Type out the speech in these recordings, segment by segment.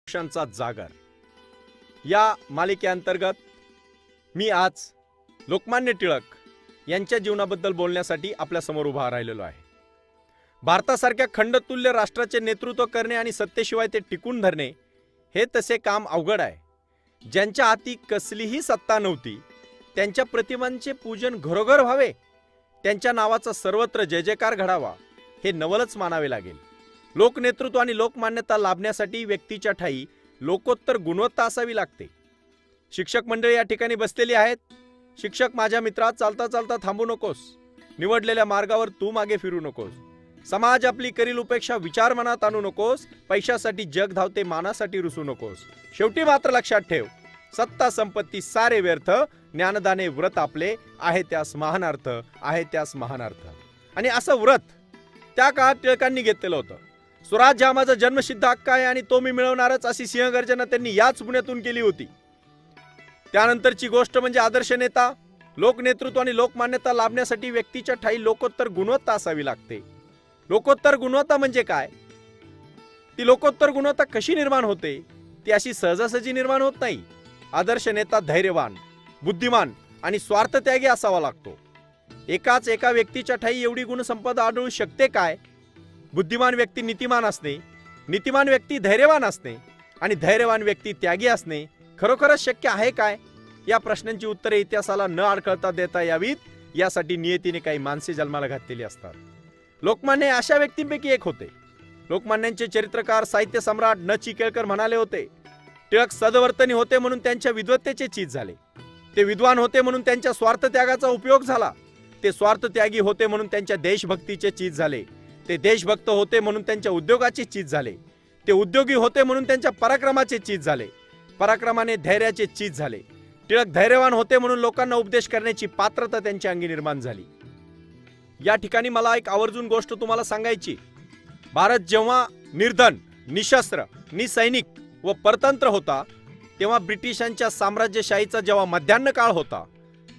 पक्षांचा जागर या मालिकेअंतर्गत मी आज लोकमान्य टिळक यांच्या जीवनाबद्दल बोलण्यासाठी आपल्या समोर उभा राहिलेलो आहे। भारतासारख्या खंडतुल्य राष्ट्राचे नेतृत्व करणे आणि सत्तेशिवाय ते टिकून धरणे हे तसे काम अवघड आहे। ज्यांच्या हाती कसलीही सत्ता नव्हती त्यांच्या प्रतिमांचे पूजन घरोघर व्हावे, त्यांच्या नावाचा सर्वत्र जय जयकार घडावा हे नवलच मानावे लागेल। लोकनेतृत्व आणि लोकमान्यता लाभण्यासाठी व्यक्तीच्या ठायी लोकोत्तर गुणवत्ता असावी लागते। शिक्षक मंडळी या ठिकाणी बसलेली आहेत। शिक्षक माझ्या मित्रा, चालता चालता थांबू नकोस, निवडलेल्या मार्गावर तू मागे फिरू नकोस। समाज आपली करील उपेक्षा विचार मनात आणू नकोस। पैशासाठी जग धावते, मानासाठी रुसू नकोस। शेवटी मात्र लक्षात ठेव, सत्ता संपत्ती सारे व्यर्थ, ज्ञानदाने व्रत आपले आहे त्यास महान अर्थ, आहे त्यास महान अर्थ। आणि असं व्रत त्या काळात टिळकांनी घेतलेलं होतं। स्वराज्य हा माझा जन्मसिद्ध हक्क आहे आणि तो मी मिळवणारच अशी सिंहगर्जना त्यांनी याच पुण्यातून केली होती। त्यानंतरची गोष्ट म्हणजे आदर्श नेता, लोकनेतृत्व आणि लोकमान्यता लाभण्यासाठी व्यक्तीच्या ठायी लोकोत्तर गुणवत्ता असावी लागते। लोकोत्तर गुणवत्ता म्हणजे काय? ती लोकोत्तर गुणवत्ता कशी निर्माण होते? ती अशी सहजासहजी निर्माण होत नाही। आदर्श नेता धैर्यवान, बुद्धिमान आणि स्वार्थत्यागी असावा लागतो। एका व्यक्तीच्या ठायी एवढी गुणसंपदा आढळू शकते काय? बुद्धिमान व्यक्ती नीतिमान असणे, नीतिमान व्यक्ती धैर्यवान असणे आणि धैर्यवान व्यक्ती त्यागी असणे खरोखरच शक्य आहे काय? या प्रश्नांची उत्तरे इतिहासाला न अडखळता देता यावीत यासाठी नियतीने काही माणसे जन्माला घातलेली असतात। लोकमान्य अशा व्यक्तींपैकी एक होते। लोकमान्यांचे चरित्रकार साहित्य सम्राट न चिकेळकर म्हणाले होते, टिळक सदवर्तनी होते म्हणून त्यांच्या विद्वत्तेचे चीज झाले, ते विद्वान होते म्हणून त्यांच्या स्वार्थत्यागाचा उपयोग झाला, ते स्वार्थत्यागी होते म्हणून त्यांच्या देशभक्तीचे चीज झाले, ते देशभक्त होते म्हणून त्यांच्या उद्योगाचे चीज झाले, ते उद्योगी होते म्हणून त्यांच्या पराक्रमाचे चीज झाले, पराक्रमाने धैर्याचे चीज झाले। टिळक धैर्यवान होते म्हणून लोकांना उपदेश करण्याची पात्रता त्यांच्या अंगी निर्माण झाली। या ठिकाणी मला एक आवर्जून गोष्ट तुम्हाला सांगायची। भारत जेव्हा निर्धन, निशस्त्र, निसैनिक व परतंत्र होता, तेव्हा ब्रिटिशांच्या साम्राज्यशाहीचा जेव्हा मध्यान्ह काळ होता,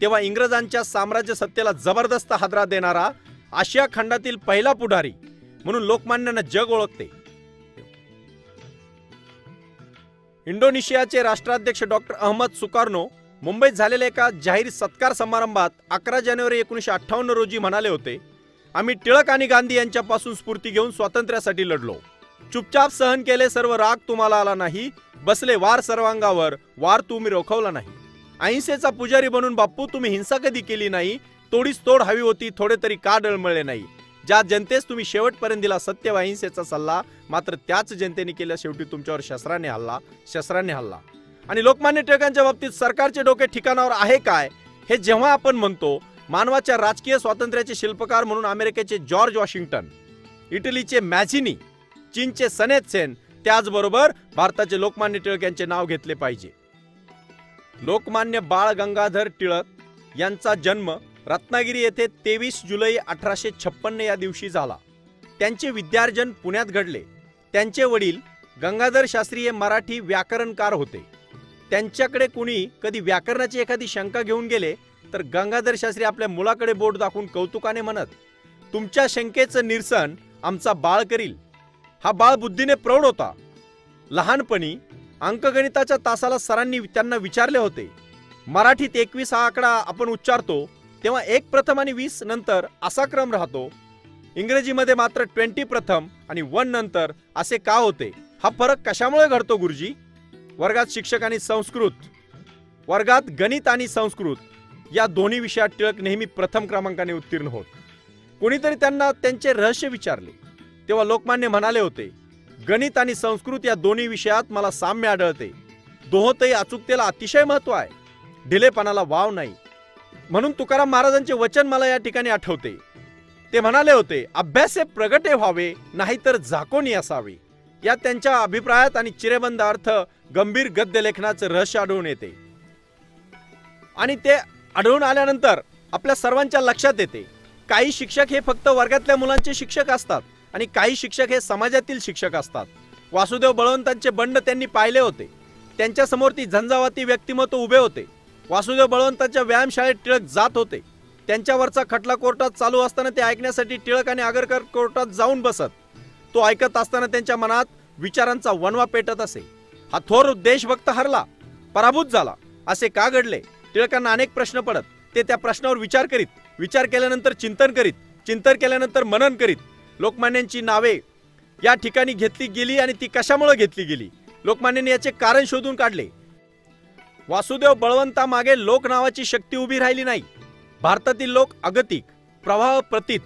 तेव्हा इंग्रजांच्या साम्राज्य सत्तेला जबरदस्त हादरा देणारा आशिया खंडातील पहिला पुढारी म्हणून लोकमान्यांना जग ओळखते। इंडोनेशियाचे राष्ट्राध्यक्ष डॉक्टर अहमद सुकार्नो मुंबईत झालेल्या एका जाहीर सत्कार समारंभात 11 जानेवारी 1958 रोजी म्हणाले होते, आम्ही टिळक आणि गांधी यांच्यापासून स्फूर्ती घेऊन स्वातंत्र्यासाठी लढलो। चुपचाप सहन केले सर्व राग तुम्हाला आला नाही, बसले वार सर्वांगावर वार तुम्ही रोखवला नाही। अहिंसेचा पुजारी बनून बाप्पू तुम्ही हिंसा कधी केली नाही, तोडीस तोड हवी होती थोडे तरी का डळमळले नाही। ज्या जनतेस तुम्ही शेवटपर्यंत दिला सत्य व अहिंसेचा सल्ला, मात्र त्याच जनतेने केल्या शेवटी तुमच्यावर शस्त्राने हल्ला। आणि लोकमान्य टिळकांच्या बाबतीत सरकारचे डोके ठिकाणावर आहे काय हे जेव्हा आपण म्हणतो, मानवाच्या राजकीय स्वातंत्र्याचे शिल्पकार म्हणून अमेरिकेचे जॉर्ज वॉशिंग्टन, इटलीचे मॅझिनी, चीनचे सन यत सेन, त्याचबरोबर भारताचे लोकमान्य टिळक यांचे नाव घेतले पाहिजे। लोकमान्य बाळ गंगाधर टिळक यांचा जन्म रत्नागिरी येथे 23 जुलै 1856 या दिवशी झाला। त्यांचे विद्यार्जन पुण्यात घडले। त्यांचे वडील गंगाधर शास्त्री हे मराठी व्याकरणकार होते। त्यांच्याकडे कुणी कधी व्याकरणाची एखादी शंका घेऊन गेले तर गंगाधर शास्त्री आपल्या मुलाकडे बोट दाखवून कौतुकाने म्हणत, तुमच्या शंकेचं निरसन आमचा बाळ करील। हा बाळ बुद्धीने प्रौढ होता। लहानपणी अंकगणिताच्या तासाला सरांनी त्यांना विचारले होते, मराठीत 21 हा आकडा आपण उच्चारतो तेव्हा 1 प्रथम आणि 20 नंतर असा क्रम राहतो, इंग्रजीमध्ये मात्र 20 प्रथम आणि 1 नंतर असे का होते? हा फरक कशामुळे घडतो गुरुजी? वर्गात शिक्षक आणि संस्कृत, वर्गात गणित आणि संस्कृत या दोन्ही विषयात टिळक नेहमी प्रथम क्रमांकाने उत्तीर्ण होत। कोणीतरी त्यांना त्यांचे रहस्य विचारले तेव्हा लोकमान्य म्हणाले होते, गणित आणि संस्कृत या दोन्ही विषयात मला साम्य आढळते। दोहोतही अचूकतेला अतिशय महत्व आहे, ढिलेपणाला वाव नाही। म्हणून तुकाराम महाराजांचे वचन मला या ठिकाणी आठवते। ते म्हणाले होते, अभ्यासे प्रगटे व्हावे नाहीतर झाकोनी असावे। या त्यांच्या अभिप्रायात आणि चिरेबंद अर्थ गंभीर गद्य लेखनाचे रहस्य आढळून येते। आणि ते आढळून आल्यानंतर आपल्या सर्वांच्या लक्षात येते, काही शिक्षक हे फक्त वर्गातल्या मुलांचे शिक्षक असतात आणि काही शिक्षक हे समाजातील शिक्षक असतात। वासुदेव बळवंतांचे बंड त्यांनी पाहिले होते। त्यांच्या समोर ती झंझावाती व्यक्तिमत्व उभे होते। वासुदेव बळवंतांच्या व्यायामशाळेत टिळक जात होते। त्यांच्यावरचा खटला कोर्टात चालू असताना ते ऐकण्यासाठी टिळक आणि आगरकर कोर्टात जाऊन बसत। तो ऐकत असताना त्यांच्या मनात विचारांचा वणवा पेटत असे। हा थोर देशभक्त हरला, पराभूत झाला, असे का घडले? टिळकांना अनेक प्रश्न पडत. ते त्या प्रश्नावर विचार करीत, विचार केल्यानंतर चिंतन करीत, चिंतन केल्यानंतर मनन करीत. लोकमान्यांची नावे या ठिकाणी घेतली गेली आणि ती कशामुळे घेतली गेली, लोकमान्यांनी याचे कारण शोधून काढले. वासुदेव बळवंता मागे लोक नावाची शक्ती उभी राहिली नाही. भारतातील लोक अगतिक, प्रवाह प्रतीत,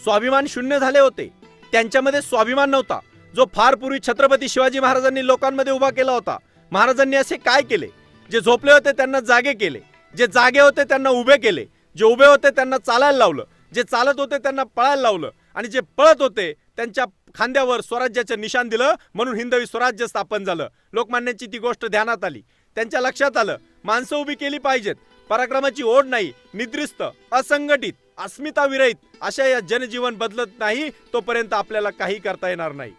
स्वाभिमान शून्य झाले होते. त्यांच्यामध्ये स्वाभिमान नव्हता, जो फार पूर्वी छत्रपती शिवाजी महाराजांनी लोकांमध्ये उभा केला होता. महाराजांनी असे काय केले? जे झोपले होते त्यांना जागे केले, जे जागे होते त्यांना उभे केले, जे उभे होते त्यांना चालायला लावलं, जे चालत होते त्यांना पळायला लावलं, आणि जे पळत होते त्यांच्या खांद्यावर स्वराज्याचं निशाण दिलं. म्हणून हिंदवी स्वराज्य स्थापन झालं. लोकमान्यांची ती गोष्ट ध्यानात आली. त्यांच्या लक्षात आलं, माणसं उभी केली पाहिजेत. पराक्रमाची ओढ नाही, निद्रिस्त, असंघटित, अस्मिता विरहित अशा या जनजीवन बदलत नाही तोपर्यंत आपल्याला काही करता येणार नाही.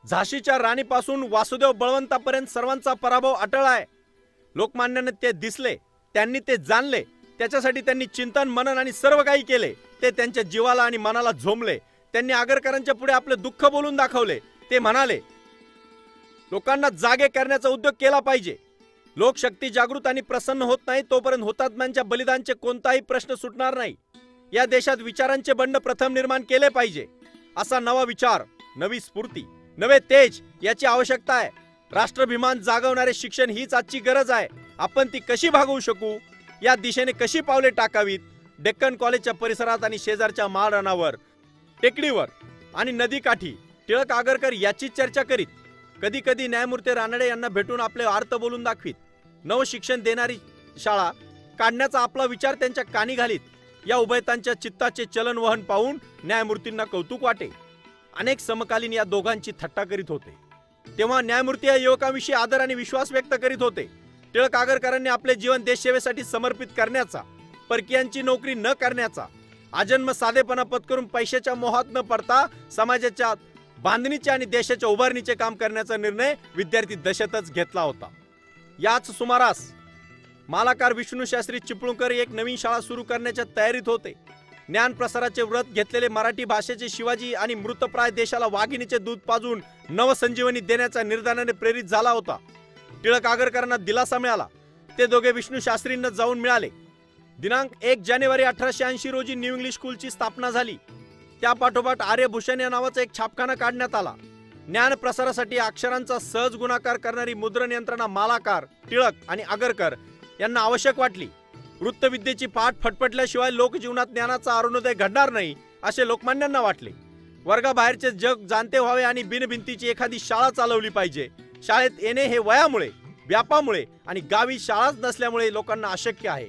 झाशीच्या राणीपासून वासुदेव बळवंतापर्यंत सर्वांचा पराभव अटळ आहे. लोकमान्यांना ते दिसले, त्यांनी ते जाणले. त्याच्यासाठी त्यांनी चिंतन, मनन आणि सर्व काही केले. ते त्यांच्या जीवाला आणि मनाला झोंबले. त्यांनी आगरकरांच्या पुढे आपले दुःख बोलून दाखवले. ते म्हणाले, लोकांना जागे करण्याचा उद्योग केला पाहिजे. लोकशक्ती जागृत आणि प्रसन्न होत नाही तोपर्यंत हुतात्म्यांच्या बलिदानचे कोणताही प्रश्न सुटणार नाही. या देशात विचारांचे बंड प्रथम निर्माण केले पाहिजे. असा नवा विचार, नवी स्फूर्ती, नवे तेज याची आवश्यकता आहे. राष्ट्राभिमान जागवणारे शिक्षण हीच आजची गरज आहे. आपण ती कशी भागवू शकू, या दिशेने कशी पावले टाकावीत? डेक्कन कॉलेजच्या परिसरात आणि शेजारच्या माळरानावर, टेकडीवर आणि नदीकाठी टिळक आगरकर याची चर्चा करीत. कधी कधी न्यायमूर्ती रानडे यांना भेटून आपले अर्थ बोलून दाखवीत. नव शिक्षण देणारी शाळा काढण्याचा आपला विचार त्यांच्या कानी घालीत. या उभयतांच्या चित्ताचे चलनवहन पाहून न्यायमूर्तींना कौतुक वाटे. अनेक समकालीन या दोघांची थट्टा करीत होते. तेव्हा न्यायमूर्ती या युवकांविषयी आदर आणि विश्वास व्यक्त करीत होते. टिळक आगरकरांनी आपले जीवन देशसेवेसाठी समर्पित करण्याचा, परकीयांची नोकरी न करण्याचा, आजन्म साधेपणा पत्करून पैशाच्या मोहात न पडता समाजाच्या बांधणीचे आणि देशाच्या उभारणीचे काम करण्याचा निर्णय विद्यार्थी दशेतच घेतला होता. याच सुमारास मालाकार विष्णू शास्त्री चिपळूणकर एक नवीन शाळा सुरू करण्याच्या तयारीत होते. ज्ञान प्रसाराचे व्रत घेतलेले मराठी भाषेचे शिवाजी आणि मृतप्राय देशाला वाघिणीचे दूध पाजून नवसंजीवनी देण्याच्या निर्धाराने प्रेरित झाला होता. टिळक आगरकरांना दिलासा मिळाला. ते दोघे विष्णू शास्त्रींना जाऊन मिळाले. दिनांक 1 जानेवारी 1880 रोजी न्यू इंग्लिश स्कूलची स्थापना झाली. त्या पाठोपाठ आर्यभूषण या नावाचा एक छापखाना काढण्यात आला. ज्ञान प्रसारासाठी अक्षरांचा सहज गुणाकार करणारी मुद्रण यंत्रणा मालाकार, टिळक आणि आगरकर यांना आवश्यक वाटली. वृत्तविद्येची पाठ फटफटल्याशिवाय लोकजीवनात ज्ञानाचा अरुणोदय घडणार नाही असे लोकमान्यांना वाटले. वर्गाबाहेरचे जग जाणते व्हावे आणि बिनभिंतीची एखादी शाळा चालवली पाहिजे. शाळेत येणे हे वयामुळे, व्यापामुळे आणि गावी शाळाच नसल्यामुळे लोकांना अशक्य आहे.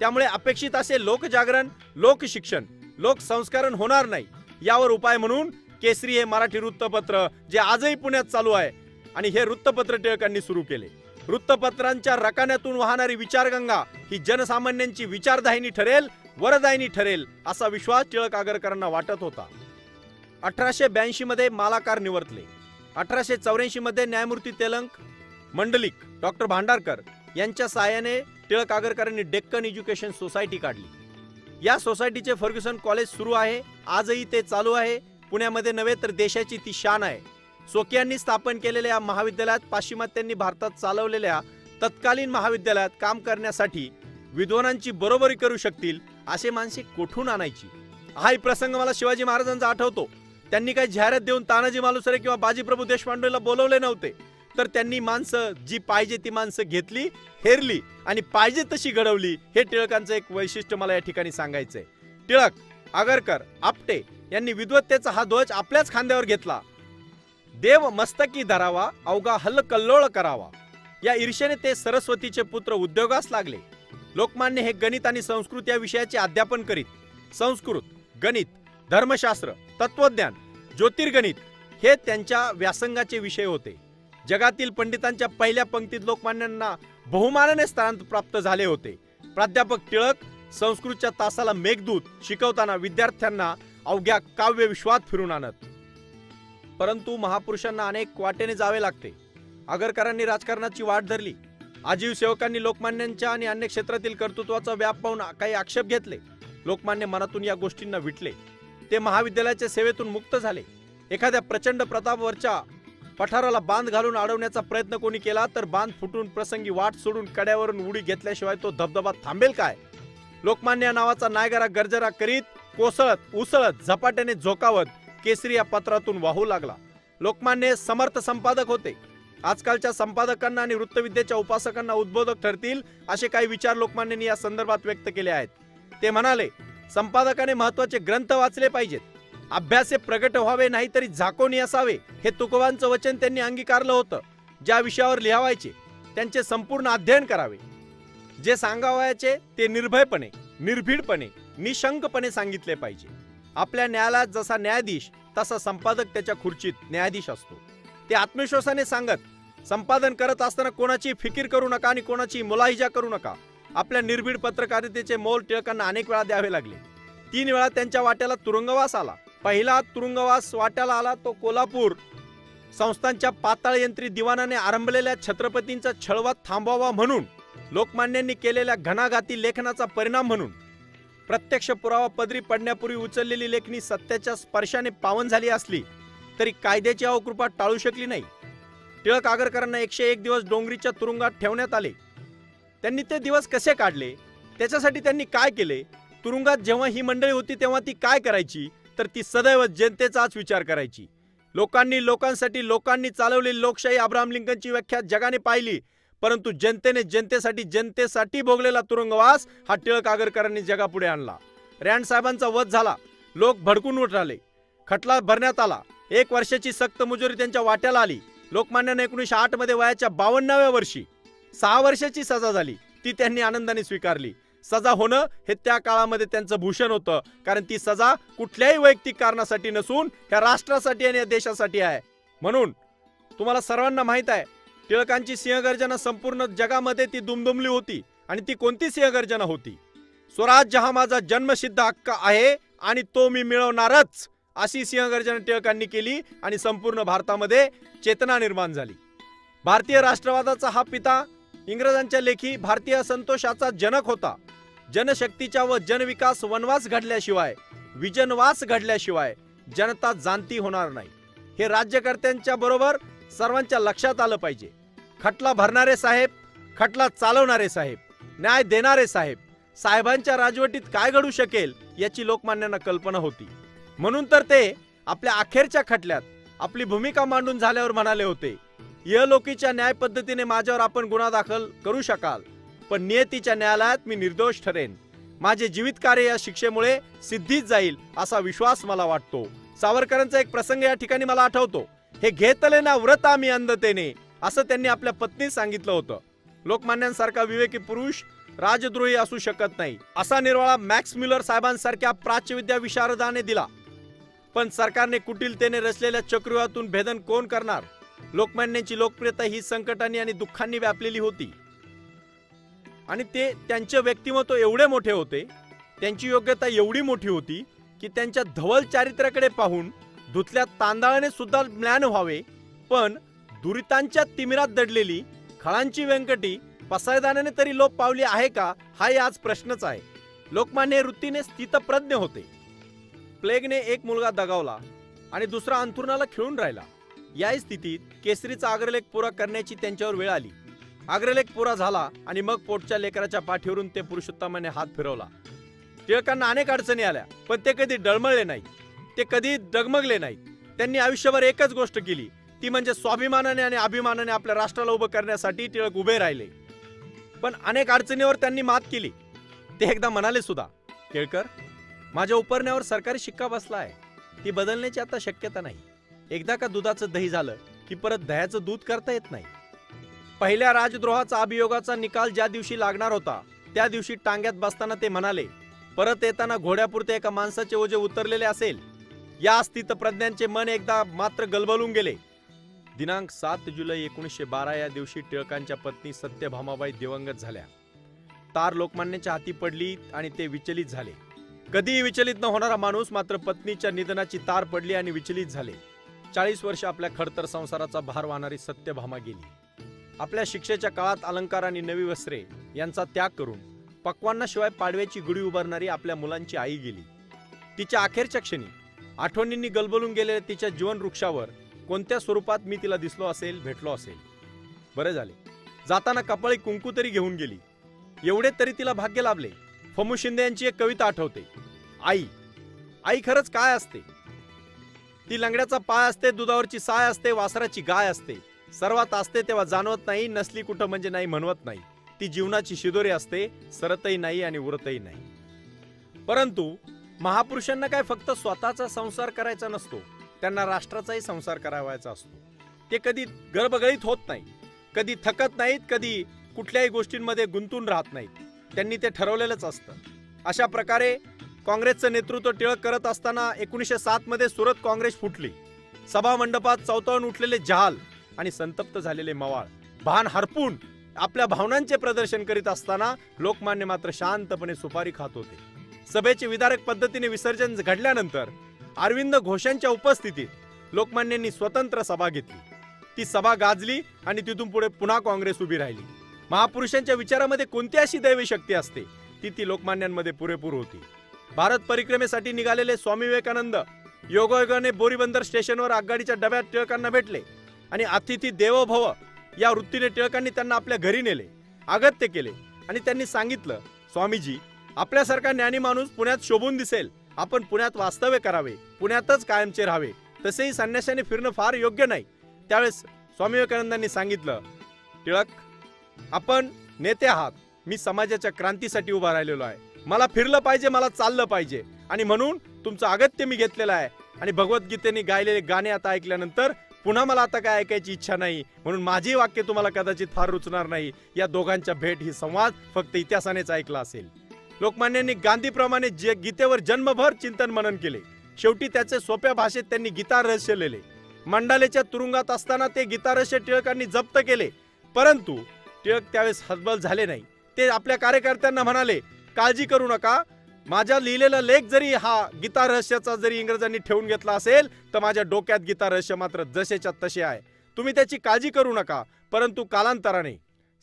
त्यामुळे अपेक्षित असे लोकजागरण, लोकशिक्षण, लोकसंस्करण होणार नाही. यावर उपाय म्हणून केसरी हे मराठी वृत्तपत्र, जे आजही पुण्यात चालू आहे, आणि हे वृत्तपत्र टिळकांनी सुरू केले. वृत्तपत्रांच्या रकान्यातून वाहणारी विचारगंगा ही जनसामान्यांची विचारदायिनी ठरेल, वरदायिनी ठरेल असा विश्वास टिळक आगरकरांना वाटत होता. 1882 मध्ये मालाकार निवर्तले. 1884 मध्ये न्यायमूर्ती तेलंग, मंडलिक, डॉक्टर भांडारकर यांच्या साहाय्याने टिळक आगरकरांनी डेक्कन एज्युकेशन सोसायटी काढली. या सोसायटीचे फर्ग्युसन कॉलेज सुरू आहे. आजही ते चालू आहे. पुण्यामध्ये नव्हे तर देशाची ती शान आहे. सोकियांनी स्थापन केलेल्या या महाविद्यालयात पाश्चिमात्यांनी भारतात चालवलेल्या तत्कालीन महाविद्यालयात काम करण्यासाठी विद्वानांची बरोबरी करू शकतील असे माणसे कोठून आणायची? हाही प्रसंग मला शिवाजी महाराजांचा आठवतो. त्यांनी काही जाहिरात देऊन तानाजी मालुसरे किंवा बाजीप्रभू देशपांडेला बोलवले नव्हते, तर त्यांनी माणसं जी पाहिजे ती माणसं घेतली, हेरली आणि पाहिजे तशी घडवली. हे टिळकांचं एक वैशिष्ट्य मला या ठिकाणी सांगायचंय. टिळक, आगरकर, आपटे यांनी विद्वत्तेचा हा ध्वज आपल्याच खांद्यावर घेतला. देव मस्तकी धरावा, अवघा हल्ल कल्लोळ करावा या ईर्षेने ते सरस्वतीचे पुत्र उद्योगास लागले. लोकमान्य हे गणित आणि संस्कृत या विषयाचे अध्यापन करीत. संस्कृत, गणित, धर्मशास्त्र, तत्वज्ञान, ज्योतिर्गणित हे त्यांच्या व्यासंगाचे विषय होते. जगातील पंडितांच्या पहिल्या पंक्तीत लोकमान्यांना बहुमानाने स्थान प्राप्त झाले होते. प्राध्यापक टिळक संस्कृतच्या तासाला मेघदूत शिकवताना विद्यार्थ्यांना अवघ्या काव्य विश्वात फिरून आणत. परंतु महापुरुषांना अनेक वाटेने जावे लागते. आगरकरांनी राजकारणाची वाट धरली. आजीव सेवकांनी लोकमान्यांच्या आणि अन्य क्षेत्रातील कर्तृत्वाचा व्याप पाहून काही आक्षेप घेतले. लोकमान्य मनातून या गोष्टींना विटले. ते महाविद्यालयाच्या सेवेतून मुक्त झाले. एखाद्या प्रचंड प्रतापवरच्या पठाराला बांध घालून अडवण्याचा प्रयत्न कोणी केला तर बांध फुटून प्रसंगी वाट सोडून कड्यावरून उडी घेतल्याशिवाय तो धबधबा थांबेल काय? लोकमान्य नावाचा नायगरा गर्जरा करीत कोसळत उसळत झपाट्याने झोकावत केसरी या पत्रातून वाहू लागला. लोकमान्य समर्थ संपादक होते. आजकालच्या संपादकांना आणि वृत्तविद्येच्या उपासकांना उद्बोधक ठरतील असे काही विचार लोकमान्यांनी या संदर्भात व्यक्त केले आहेत. ते म्हणाले, संपादकाने महत्वाचे ग्रंथ वाचले पाहिजेत, अभ्यासे प्रगट व्हावे नाहीतरी झाकोनी असावे, हे तुकोबांचं वचन त्यांनी अंगीकारलं होतं. ज्या विषयावर लिहावायचे त्यांचे संपूर्ण अध्ययन करावे, जे सांगावयाचे ते निर्भयपणे निर्भीडपणे निशंकपणे सांगितले पाहिजे. आपल्या न्यायालयात जसा न्यायाधीश तसा संपादक त्याच्या खुर्चीत न्यायाधीश असतो. ते आत्मविश्वासाने सांगत, संपादन करत असताना कोणाची फिकीर करू नका आणि कोणाची मुलाहिजा करू नका. आपल्या निर्भीड पत्रकारितेचे मोल टिळकांना अनेक वेळा द्यावे लागले. 3 वेळा त्यांच्या वाट्याला तुरुंगवास आला. पहिला तुरुंगवास वाट्याला आला तो कोल्हापूर संस्थांच्या पाताळयंत्री दिवाणाने आरंभलेल्या छत्रपतींचा छळवाद थांबवावा म्हणून लोकमान्यांनी केलेल्या घणाघाती लेखनाचा परिणाम म्हणून. प्रत्यक्ष पुरावा पदरी पडण्यापूर्वी उचललेली लेखणी सत्याच्या स्पर्शाने पावन झाली असली तरी कायद्याची अवकृपा टाळू शकली नाही. टिळक आगरकरांना 101 दिवस डोंगरीच्या तुरुंगात ठेवण्यात आले. त्यांनी ते दिवस कसे काढले, त्याच्यासाठी त्यांनी काय केले, तुरुंगात जेव्हा ही मंडळी होती तेव्हा ती काय करायची, तर ती सदैव जनतेचाच विचार करायची. लोकांसाठी लोकांनी चालवलेली लोकशाही अब्राहम लिंकनची व्याख्या जगाने पाहिली, परंतु जनतेने जनतेसाठी भोगलेला तुरुंगवास हा टिळक आगरकरांनी जगापुढे आणला. रँड साहेबांचा वध झाला. लोक भडकून उठले. खटला भरण्यात आला. 1 वर्षाची सक्त मुजोरी त्यांच्या वाट्याला आली. लोकमान्यांना 1908 मध्ये वयाच्या 52व्या वर्षी 6 वर्षाची सजा झाली. ती त्यांनी आनंदाने स्वीकारली. सजा होणं हे त्या काळामध्ये त्यांचं भूषण होतं, कारण ती सजा कुठल्याही वैयक्तिक कारणासाठी नसून या राष्ट्रासाठी आणि या देशासाठी आहे. म्हणून तुम्हाला सर्वांना माहित आहे, टिळकांची सिंहगर्जना संपूर्ण जगामध्ये ती दुमदुमली होती. आणि ती कोणती सिंहगर्जना होती? स्वराज्य हा माझा जन्मसिद्ध हक्क आहे आणि तो मी मिळवणारच, अशी सिंहगर्जना टिळकांनी केली आणि संपूर्ण भारतामध्ये चेतना निर्माण झाली. भारतीय राष्ट्रवादाचा हा पिता इंग्रजांच्या लेखी भारतीय असंतोषाचा जनक होता. जनशक्तीच्या व जनविकास वनवास घडल्याशिवाय, विजनवास घडल्याशिवाय जनता जाणती होणार नाही, हे राज्यकर्त्यांच्या बरोबर सर्वांच्या लक्षात आलं पाहिजे. खटला भरणारे साहेब, खटला चालवणारे साहेब, न्याय देणारे साहेब, साहेबांच्या राजवटीत काय घडू शकेल याची लोकमान्यांना कल्पना होती. म्हणून तर ते आपल्या अखेरच्या खटल्यात आपली भूमिका मांडून झाल्यावर म्हणाले होते, इहलोकीच्या न्याय पद्धतीने माझ्यावर आपण गुन्हा दाखल करू शकाल, पण नियतीच्या न्यायालयात मी निर्दोष ठरेन. माझे जीवित कार्य या शिक्षेमुळे सिद्धीच जाईल असा विश्वास मला वाटतो. सावरकरांचा एक प्रसंग या ठिकाणी मला आठवतो. हे घेतले ना व्रत आम्ही अंधतेने, असं त्यांनी आपल्या पत्नीस सांगितलं होतं. लोकमान्यांसारखा विवेकी पुरुष राजद्रोही असू शकत नाही, असा निर्वाळा मॅक्स म्युलर साहेबांसारख्या प्राच्यविद्या विशारदाने दिला. पण सरकारने कुटिलतेने रचलेल्या चक्रव्यूहातून भेदन कोण करणार? लोकमान्यांची लोकप्रियता ही संकटांनी आणि दुःखांनी व्यापलेली होती. आणि ते त्यांचे व्यक्तिमत्व एवढे मोठे होते, त्यांची योग्यता एवढी मोठी होती की त्यांच्या धवल चारित्र्याकडे पाहून धुतल्या तांदळाने सुद्धा ज्ञान व्हावे. पण दुरितांच्या तिमिरात दडलेली खळांची व्यंकटी पसायदानाने तरी लोप पावली आहे का, हाही आज प्रश्नच आहे. लोकमान्य वृत्तीने स्थितप्रज्ञ होते. प्लेगने एक मुलगा दगावला आणि दुसरा अंथरुणाला खिळून राहिला. या स्थितीत केसरीचा अग्रलेख पुरा करण्याची त्यांच्यावर वेळ आली. अग्रलेख पुरा झाला आणि मग पोटच्या लेकराच्या पाठीवरून ते पुरुषोत्तमाने हात फिरवला. टिळकांना अनेक अडचणी आल्या, पण ते कधी डळमळले नाहीत, ते कधी डगमगले नाहीत. त्यांनी आयुष्यभर एकच गोष्ट केली, ती म्हणजे स्वाभिमानाने आणि अभिमानाने आपल्या राष्ट्राला उभं करण्यासाठी टिळक उभे राहिले. पण अनेक अडचणीवर त्यांनी मात केली. ते एकदा म्हणाले सुद्धा, केळकर, माझ्या उपरण्यावर सरकारी शिक्का बसला आहे, ती बदलण्याची आता शक्यता नाही. एकदा का दुधाचं दही झालं की परत दह्याचं दूध करता येत नाही. पहिल्या राजद्रोहाचा अभियोगाचा निकाल ज्या दिवशी लागणार होता त्या दिवशी टांग्यात बसताना ते म्हणाले, परत येताना घोड्यापुरते एका माणसाचे ओझे उतरलेले असेल. या स्थितप्रज्ञांचे मन एकदा मात्र गलबलून गेले. दिनांक 7 जुलै 1912 या दिवशी टिळकांच्या पत्नी सत्यभामाबाई दिवंगत झाल्या. तार लोकमान्यांच्या हाती पडली आणि ते विचलित झाले. कधीही विचलित न होणारा माणूस मात्र पत्नीच्या निधनाची तार पडली आणि विचलित झाले. 40 वर्ष आपल्या खडतर संसाराचा भार वाहणारी सत्यभामा गेली. आपल्या शिक्षेच्या काळात अलंकार आणि नवी वस्त्रे यांचा त्याग करून पक्वान्नाशिवाय पाडव्याची गुढी उभारणारी आपल्या मुलांची आई गेली. तिच्या अखेरच्या क्षणी आठवणींनी गलबलून गेलेल्या तिच्या जीवन वृक्षावर कोणत्या स्वरूपात मी तिला दिसलो असेल, भेटलो असेल. बरं झाले, जाताना कपाळी कुंकू तरी घेऊन गेली. एवढे तरी तिला भाग्य लाभले. फमू शिंदे यांची एक कविता आठवते, आई. आई खरंच काय असते? ती लंगड्याचा पाय असते, दुधावरची साय असते, वासराची गाय असते. सर्वात असते तेव्हा जाणवत नाही, नसली कुठं म्हणजे नाही म्हणवत नाही. ती जीवनाची शिदोरी असते, सरतही नाही आणि उरतही नाही. परंतु महापुरुषांना काय फक्त स्वतःचा संसार करायचा नसतो, त्यांना राष्ट्राचाही संसार करावायचा असतो. ते कधी गडबगडीत होत नाही, कधी थकत नाहीत, कधी कुठल्याही गोष्टींमध्ये गुंतून राहत नाहीत. त्यांनी ते ठरवलेलंच असतं. अशा प्रकारे काँग्रेसचं नेतृत्व टिळक करत असताना 1907 मध्ये सुरत काँग्रेस फुटली. सभा मंडपात चौताळून उठलेले जहाल आणि संतप्त झालेले मवाळ भान हरपून आपल्या भावनांचे प्रदर्शन करीत असताना लोकमान्य मात्र शांतपणे सुपारी खात होते. सभेचे विदारक पद्धतीने विसर्जन घडल्यानंतर अरविंद घोषांच्या उपस्थितीत लोकमान्यांनी स्वतंत्र सभा घेतली. ती सभा गाजली आणि तिथून पुढे पुन्हा काँग्रेस उभी राहिली. महापुरुषांच्या विचारामध्ये कोणती अशी दैवी शक्ती असते ती लोकमान्यांमध्ये पुरेपूर होती. भारत परिक्रमेसाठी निघालेले स्वामी विवेकानंद योगायोगाने बोरीबंदर स्टेशनवर आगगाडीच्या डब्यात टिळकांना भेटले आणि अतिथी देवो भव या वृत्तीने टिळकांनी त्यांना आपल्या घरी नेले, अगत्य केले आणि त्यांनी सांगितलं, स्वामीजी, आपल्यासारखा ज्ञानी माणूस पुण्यात शोभून दिसेल. आपण पुण्यात वास्तव्य करावे, पुण्यातच कायमचे राहावे. तसेही संन्याशाने फिरणं फार योग्य नाही. त्यावेळेस स्वामी विवेकानंदांनी सांगितलं, टिळक, आपण नेते आहात, मी समाजाच्या क्रांतीसाठी उभा राहिलेलो आहे. मला फिरलं पाहिजे, मला चाललं पाहिजे आणि म्हणून तुमचं अगत्य मी घेतलेलं आहे. आणि भगवद्गीतेने गायलेले गाणे आता ऐकल्यानंतर पुन्हा मला आता काय ऐकायची इच्छा नाही, म्हणून माझी वाक्य तुम्हाला कदाचित फार रुचणार नाही. या दोघांच्या भेट ही संवाद फक्त इतिहासानेच ऐकला असेल. लोकमान्यांनी गांधीप्रमाणे गीतेवर जन्मभर चिंतन मनन केले. शेवटी त्याचे सोप्या भाषेत त्यांनी गीता रहस्य लिहिले. मंडालेच्या तुरुंगात असताना ते गीता रहस्य टिळकांनी जप्त केले. परंतु टिळक त्यावेळेस हतबल झाले नाही. ते आपल्या कार्यकर्त्यांना म्हणाले, काळजी करू नका, माझ्या लिहिलेला लेख जरी हा गीता रहस्याचा जरी इंग्रजांनी ठेवून घेतला असेल तर माझ्या डोक्यात गीता रहस्य मात्र जसेच्या तसे आहे. तुम्ही त्याची काळजी करू नका. परंतु कालांतराने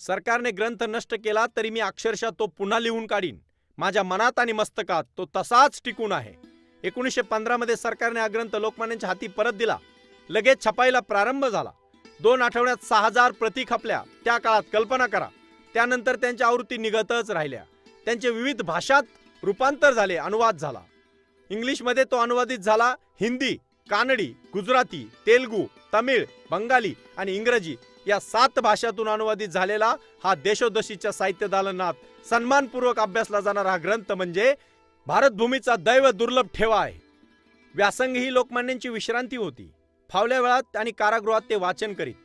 सरकारने ग्रंथ नष्ट केला तरी मी अक्षरशः तो पुन्हा लिहून काढीन. माझ्या मनात आणि मस्तकात तो तसाच टिकून आहे. 1915 मध्ये सरकारने हा ग्रंथ लोकमान्यांच्या हाती परत दिला. लगेच छपाईला प्रारंभ झाला. 2 आठवड्यात 6000 प्रती खपल्या. त्या काळात कल्पना करा. त्यानंतर त्यांच्या आवृत्ती निघतच राहिल्या. त्यांचे विविध भाषात रूपांतर झाले, अनुवाद झाला. इंग्लिशमध्ये तो अनुवादित झाला. हिंदी, कानडी, गुजराती, तेलुगू, तमिळ, बंगाली आणि इंग्रजी या 7 भाषातून अनुवादित झालेला हा देशोदशीच्या साहित्य दालनात सन्मानपूर्वक अभ्यासला जाणारा हा ग्रंथ म्हणजे भारतभूमीचा दैव दुर्लभ ठेवा आहे. व्यासंग ही लोकमान्यांची विश्रांती होती. फावल्या वेळात आणि कारागृहात ते वाचन करीत.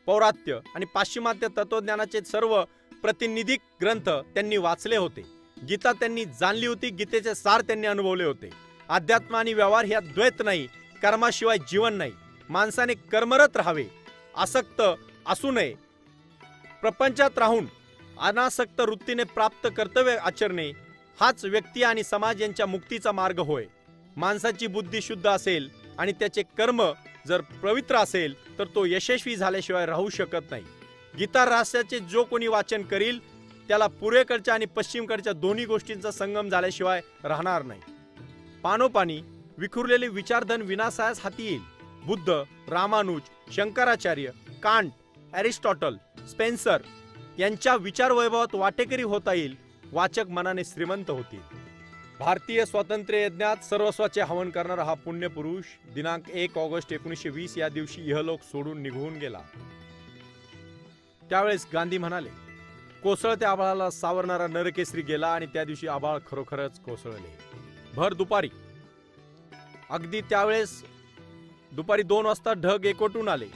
पौरात्य आणि पाश्चिमात्य तत्वज्ञानाचे सर्व प्रतिनिधिक ग्रंथ त्यांनी वाचले होते. गीता त्यांनी जाणली होती. गीतेचे सार त्यांनी अनुभवले होते. अध्यात्म आणि व्यवहार ह्यात द्वैत नाही. कर्माशिवाय जीवन नाही. माणसाने कर्मरत राहावे, आसक्त असू नये. प्रपंचात राहून अनासक्त वृत्तीने प्राप्त कर्तव्य आचरणे हाच व्यक्ती आणि समाज यांच्या मुक्तीचा मार्ग होय. माणसाची बुद्धी शुद्ध असेल आणि त्याचे कर्म जर पवित्र असेल तर तो यशस्वी झाल्याशिवाय राहू शकत नाही. गीता रहस्याचे जो कोणी वाचन करील त्याला पूर्वेकडच्या आणि पश्चिमकडच्या दोन्ही गोष्टींचा संगम झाल्याशिवाय राहणार नाही. पानोपानी विखुरलेले विचारधन विनाशास हाती येईल. Buddha, Ramanuja, Shankaracharya, Kant, Aristotle, Spencer यांच्या विचार वैभवात वाटेकरी होता येईल. वाचक मनाने श्रीमंत होतील. भारतीय स्वातंत्र्य यज्ञात सर्वस्वाचे हवन करणारा हा पुण्यपुरुष दिनांक 1 ऑगस्ट 1920 या दिवशी इहलोक सोडून निघून गेला. त्यावेळेस गांधी म्हणाले, कोसळत्या आभाळाला सावरणारा नरकेसरी गेला आणि त्या दिवशी आभाळ खरोखरच कोसळले. भर दुपारी, अगदी त्यावेळेस दुपारी 2 वाजता ढग एकवटून आले.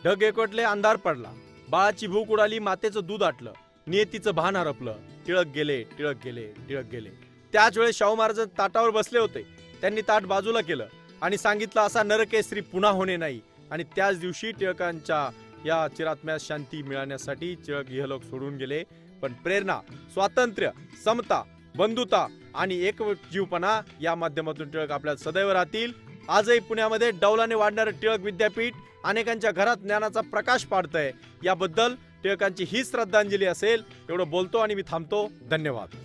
ढग एकवटले, अंधार पडला. बाळाची भूक उडाली, मातेचं दूध आटलं, नियतीचं भान हरपलं. टिळक गेले, टिळक गेले, टिळक गेले. त्याच वेळेस शाहू महाराज ताटावर बसले होते. त्यांनी ताट बाजूला केलं आणि सांगितलं, असा नरकेसरी पुन्हा होणे नाही. आणि त्याच दिवशी टिळकांच्या या चिरात्म्यास शांती मिळण्यासाठी टिळक इहलोक सोडून गेले. पण प्रेरणा, स्वातंत्र्य, समता, बंधुता आणि एकजीवपणा या माध्यमातून टिळक आपल्या सदैव राहतील. आजही पुण्यामध्ये डौलाने वाढणारे टिळक विद्यापीठ अनेकांच्या घरात ज्ञानाचा प्रकाश पाडतंय. याबद्दल टिळकांची ही श्रद्धांजली असेल. एवढं बोलतो आणि मी थांबतो. धन्यवाद.